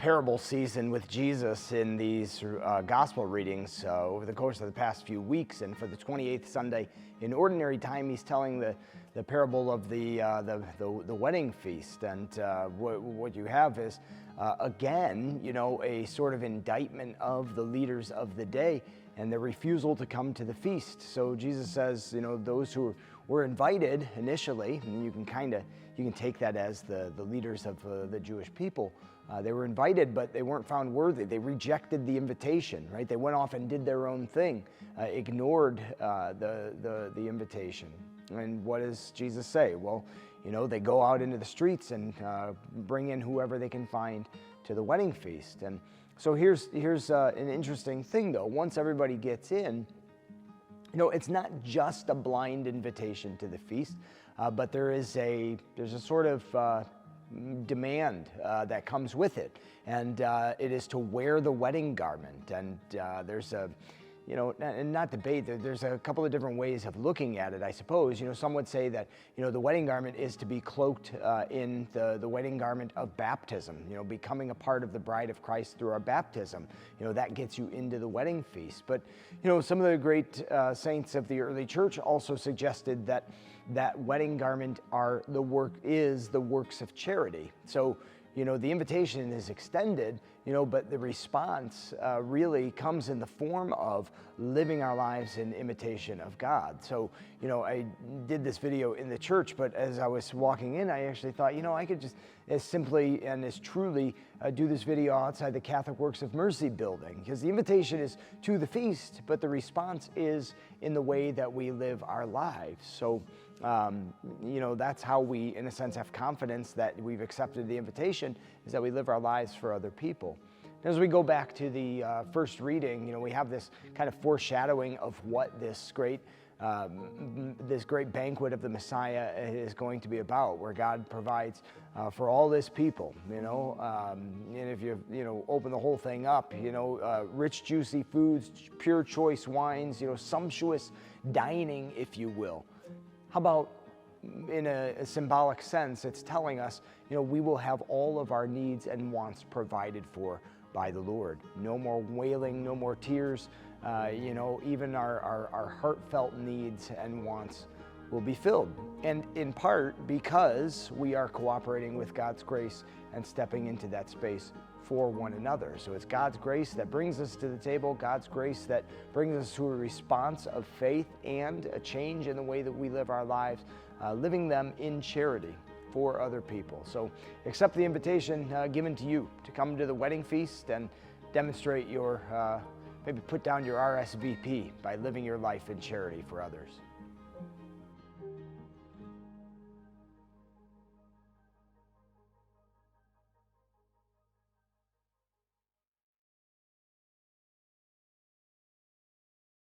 parable season with Jesus in these gospel readings over the course of the past few weeks. And for the 28th Sunday in Ordinary Time, he's telling the parable of the wedding feast. And what you have is, again, a sort of indictment of the leaders of the day and their refusal to come to the feast. So Jesus says, those who were invited initially, and you can take that as the leaders of the Jewish people. They were invited, but they weren't found worthy. They rejected the invitation, right? They went off and did their own thing, ignored the invitation. And what does Jesus say? Well, they go out into the streets and bring in whoever they can find to the wedding feast. And so here's an interesting thing, though. Once everybody gets in, it's not just a blind invitation to the feast, but there's a sort of demand that comes with it, and it is to wear the wedding garment. And there's a, and not debate, there's a couple of different ways of looking at it, I suppose. Some would say that, the wedding garment is to be cloaked in the wedding garment of baptism, becoming a part of the bride of Christ through our baptism. That gets you into the wedding feast. But, some of the great saints of the early church also suggested that wedding garment is the works of charity. So, the invitation is extended, but the response really comes in the form of living our lives in imitation of God. So, I did this video in the church, but as I was walking in, I actually thought, I could just as simply and as truly do this video outside the Catholic Works of Mercy building, because the invitation is to the feast, but the response is in the way that we live our lives. So, that's how we, in a sense, have confidence that we've accepted the invitation, is that we live our lives for other people. As we go back to the first reading, we have this kind of foreshadowing of what this great banquet of the Messiah is going to be about, where God provides for all this people, and if you open the whole thing up, rich, juicy foods, pure choice wines, sumptuous dining, if you will. How about, in a symbolic sense, it's telling us, we will have all of our needs and wants provided for by the Lord. No more wailing, no more tears. Even our heartfelt needs and wants will be filled. And in part because we are cooperating with God's grace and stepping into that space for one another. So it's God's grace that brings us to the table, God's grace that brings us to a response of faith and a change in the way that we live our lives, living them in charity for other people. So accept the invitation given to you to come to the wedding feast and demonstrate maybe put down your RSVP by living your life in charity for others.